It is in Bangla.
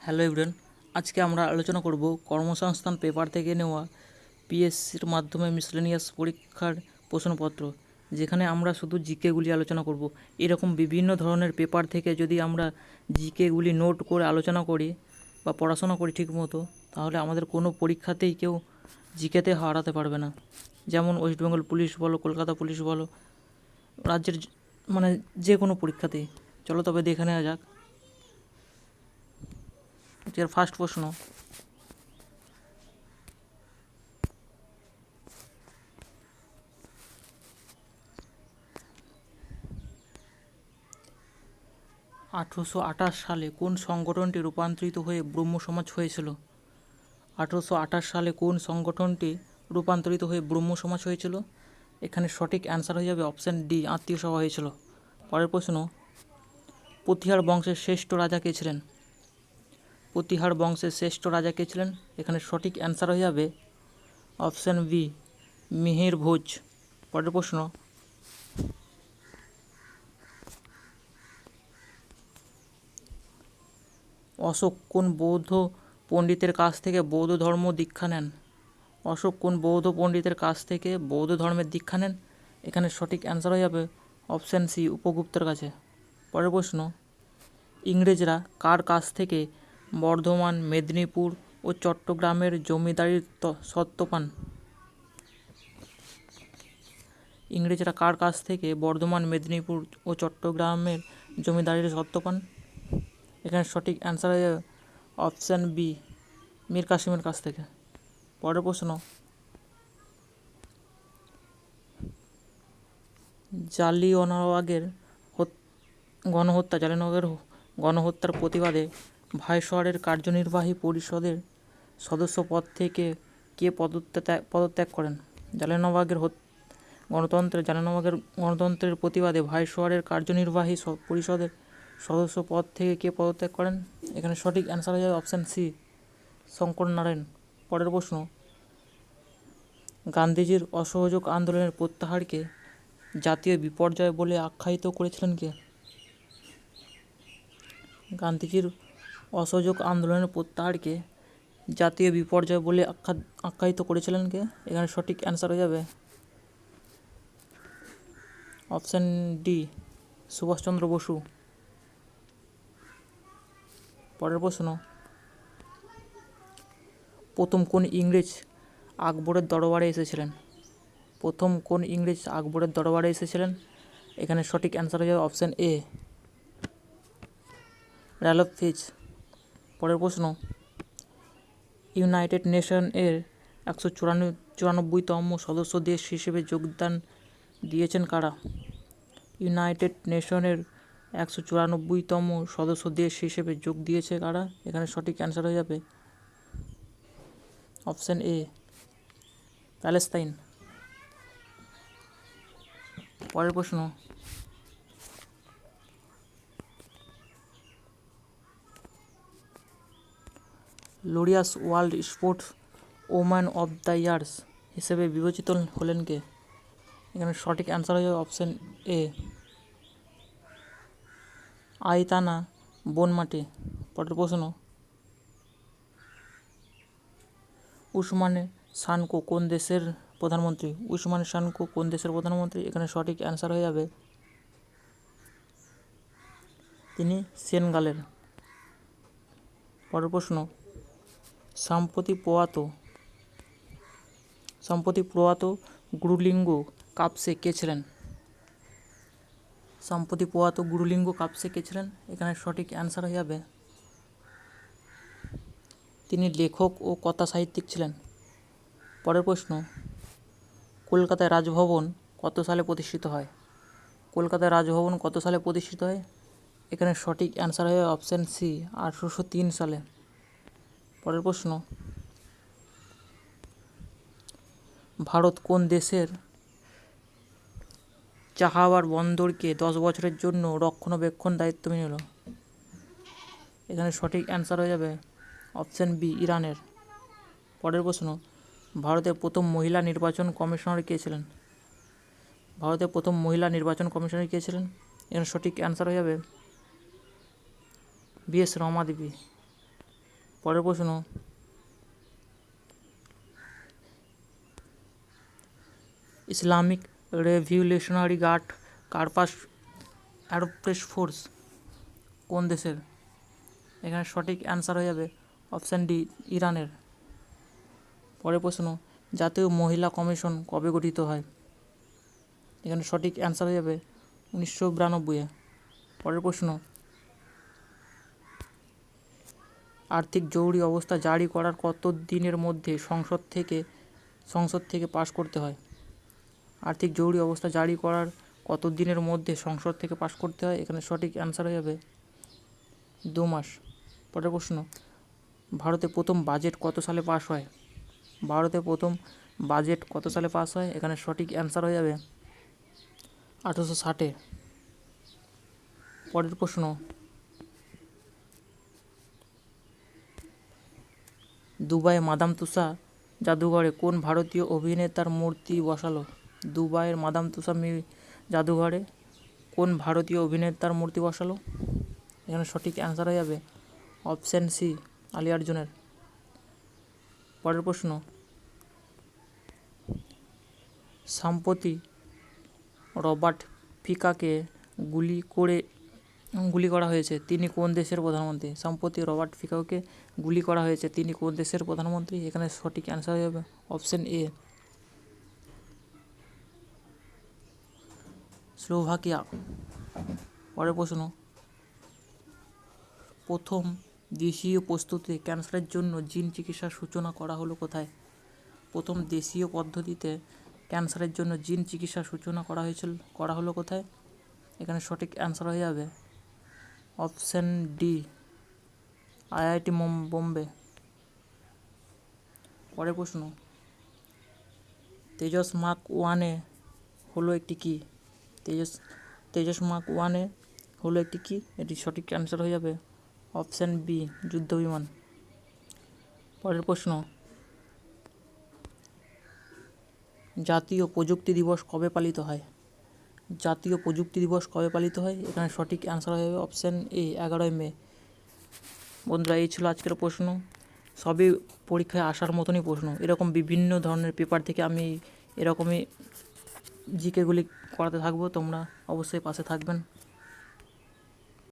হ্যালো এভরিওয়ান, আজকে আমরা আলোচনা করব কর্মসংস্থান পেপার থেকে নেওয়া পিএসসির মাধ্যমে মিসলেনিয়াস পরীক্ষার প্রশ্নপত্র, যেখানে আমরা শুধু জিকেগুলি আলোচনা করব। এরকম বিভিন্ন ধরনের পেপার থেকে যদি আমরা জিকেগুলি নোট করে আলোচনা করি বা পড়াশোনা করি ঠিকমতো, তাহলে আমাদের কোনো পরীক্ষাতেই কেউ জিকেতে হারাতে পারবে না। যেমন ওয়েস্ট বেঙ্গল পুলিশ বলো, কলকাতা পুলিশ বলো, রাজ্যের যে কোনো পরীক্ষাতেই। চলো তবে দেখে নেওয়া যাক। এর ফার্স্ট প্রশ্ন, 1828 সালে কোন সংগঠনটি রূপান্তরিত হয়ে ব্রহ্ম সমাজ হয়েছিল? 1828 সালে কোন সংগঠনটি রূপান্তরিত হয়ে ব্রহ্ম সমাজ হয়েছিল? এখানে সঠিক অ্যান্সার হয়ে যাবে অপশান ডি, আত্মীয় সভা হয়েছিল। পরের প্রশ্ন, প্রতিহার বংশের শ্রেষ্ঠ রাজা কে ছিলেন? প্রতিহার বংশের শ্রেষ্ঠ রাজা কে ছিলেন? এখানে সঠিক অ্যান্সার হয়ে যাবে অপশান বি, মিহির ভোজ। পরের প্রশ্ন, অশোক কোন বৌদ্ধ পণ্ডিতের কাছ থেকে বৌদ্ধ ধর্ম দীক্ষা নেন? অশোক কোন বৌদ্ধ পণ্ডিতের কাছ থেকে বৌদ্ধ ধর্মের দীক্ষা নেন? এখানে সঠিক অ্যান্সার হয়ে যাবে অপশান সি, উপগুপ্তের কাছে। পরের প্রশ্ন, ইংরেজরা কার কাছ থেকে বর্ধমান, মেদিনীপুর ও চট্টগ্রামের জমিদারির স্বত্ব পান? ইংরেজরা কার কাছ থেকে বর্ধমান, মেদিনীপুর ও চট্টগ্রামের জমিদারির স্বত্ব পান? এখানে সঠিক অ্যান্সার হয়ে যাবে অপশান বি, মীর কাসিমের কাছ থেকে। পরের প্রশ্ন, জালিয়ানওয়ালাবাগের গণহত্যার প্রতিবাদে ভাইসরয়ের কার্যনির্বাহী পরিষদের সদস্য পদ থেকে কে পদত্যাগ করেন? জালিয়ানওয়ালাবাগের গণতন্ত্রের প্রতিবাদে ভাইসরয়ের কার্যনির্বাহী পরিষদের সদস্য পদ থেকে কে পদত্যাগ করেন? এখানে সঠিক অ্যান্সার হয়ে যাবে অপশান সি, শঙ্কর নারায়ণ। পরের প্রশ্ন, গান্ধীজির অসহযোগ আন্দোলনের প্রত্যাহারকে জাতীয় বিপর্যয় বলে আখ্যায়িত করেছিলেন কে? গান্ধীজির অসহযোগ আন্দোলনের প্রত্যাহারকে জাতীয় বিপর্যয় বলে আখ্যায়িত করেছিলেন কে? এখানে সঠিক অ্যান্সার হয়ে যাবে অপশান ডি, সুভাষচন্দ্র বসু। পরের প্রশ্ন, প্রথম কোন ইংরেজ আকবরের দরবারে এসেছিলেন? প্রথম কোন ইংরেজ আকবরের দরবারে এসেছিলেন? এখানে সঠিক অ্যান্সার হয়ে যাবে অপশান এ, র্যালফ ফিচ। পরের প্রশ্ন, ইউনাইটেড নেশন এর 194তম সদস্য দেশ হিসেবে যোগদান দিয়েছেন কারা? ইউনাইটেড নেশনের 194তম সদস্য দেশ হিসেবে যোগ দিয়েছে কারা? এখানে সঠিক অ্যান্সার হয়ে যাবে অপশান এ, প্যালেস্তাইন। পরের প্রশ্ন, Laureus world sports woman of the year হিসেবে বিবেচিত হলেন কে? এখানে সঠিক অ্যান্সার হয়ে যাবে অপশান এ, আইতানা বনমাটি। পরের প্রশ্ন, উসমানে সানকো কোন দেশের প্রধানমন্ত্রী? উসমানে সানকো কোন দেশের প্রধানমন্ত্রী? এখানে সঠিক অ্যান্সার হয়ে যাবে তিনি সেনেগালের। পরের প্রশ্ন, সম্প্রতি প্রয়াত গুরুলিঙ্গ কাপসে কে ছিলেন? সম্প্রতি প্রয়াত গুরুলিঙ্গ কাপসে কে ছিলেন? এখানে সঠিক অ্যান্সার হয়ে যাবে তিনি লেখক ও কথা সাহিত্যিক ছিলেন। পরের প্রশ্ন, কলকাতায় রাজভবন কত সালে প্রতিষ্ঠিত হয়? কলকাতায় রাজভবন কত সালে প্রতিষ্ঠিত হয়? এখানে সঠিক অ্যান্সার হয়ে অপশান সি, 1803 সালে। পরের প্রশ্ন, ভারত কোন দেশের চাহাবার বন্দরকে 10 বছরের জন্য রক্ষণাবেক্ষণ দায়িত্ব নিল? এখানে সঠিক অ্যান্সার হয়ে যাবে অপশান বি, ইরানের। পরের প্রশ্ন, ভারতের প্রথম মহিলা নির্বাচন কমিশনার কে ছিলেন? ভারতের প্রথম মহিলা নির্বাচন কমিশনার কে ছিলেন? এখানে সঠিক অ্যান্সার হয়ে যাবে বি এস রমা দেবী। পরের প্রশ্ন, ইসলামিক রেভলিউশনারি গার্ড কার্পাস অ্যারোপ্রেস ফোর্স কোন দেশের? এখানে সঠিক অ্যান্সার হয়ে যাবে অপশান ডি, ইরানের। পরের প্রশ্ন, জাতীয় মহিলা কমিশন কবে গঠিত হয়? এখানে সঠিক অ্যান্সার হয়ে যাবে 1992-এ। পরের প্রশ্ন, আর্থিক জরুরি অবস্থা জারি করার কত দিনের মধ্যে সংসদ থেকে পাশ করতে হয়? আর্থিক জরুরি অবস্থা জারি করার কত দিনের মধ্যে সংসদ থেকে পাশ করতে হয়? এখানে সঠিক অ্যান্সার হয়ে যাবে 2 মাস। পরের প্রশ্ন, ভারতে প্রথম বাজেট কত সালে পাস হয়? ভারতে প্রথম বাজেট কত সালে পাস হয়? এখানে সঠিক অ্যান্সার হয়ে যাবে 1860-এ। পরের প্রশ্ন, দুবাইয়ে মাদাম তুসা জাদুঘরে কোন ভারতীয় অভিনেতার মূর্তি বসালো? দুবাইয়ের মাদাম তুসা জাদুঘরে কোন ভারতীয় অভিনেতার মূর্তি বসালো? এখানে সঠিক অ্যান্সার হয়ে যাবে অপশান সি, আলী আর্জুনের। পরের প্রশ্ন, সম্প্রতি রবার্ট ফিকাকে গুলি করা হয়েছে, তিনি কোন দেশের প্রধানমন্ত্রী? সম্প্রতি রবার্ট ফিকাকে গুলি করা হয়েছে, তিনি কোন দেশের প্রধানমন্ত্রী? এখানে সঠিক অ্যান্সার হয়ে যাবে অপশান এ, স্লোভাকিয়া। পরের প্রশ্ন, প্রথম দেশীয় প্রস্তুতিতে ক্যান্সারের জন্য জিন চিকিৎসার সূচনা করা হলো কোথায়? প্রথম দেশীয় পদ্ধতিতে ক্যান্সারের জন্য জিন চিকিৎসার সূচনা করা হলো কোথায়? এখানে সঠিক অ্যান্সার হয়ে যাবে অপশান ডি, IIT বোম্বে। পরের প্রশ্ন, তেজস মার্ক 1 হলো একটি কি? তেজস মার্ক 1 হলো একটি কি? এটি সঠিক অ্যান্সার হয়ে যাবে অপশান বি, যুদ্ধ বিমান। পরের প্রশ্ন, জাতীয় প্রযুক্তি দিবস কবে পালিত হয়? জাতীয় প্রযুক্তি দিবস কবে পালিত হয়? এখানে সঠিক অ্যান্সার হয়ে যাবে অপশান এ, 11ই মে। বন্ধুরা, এই ছিল আজকের প্রশ্ন, সবই পরীক্ষায় আসার মতনই প্রশ্ন। এরকম বিভিন্ন ধরনের পেপার থেকে আমি এরকমই জিকেগুলি করাতে থাকবো, তোমরা অবশ্যই পাশে থাকবেন।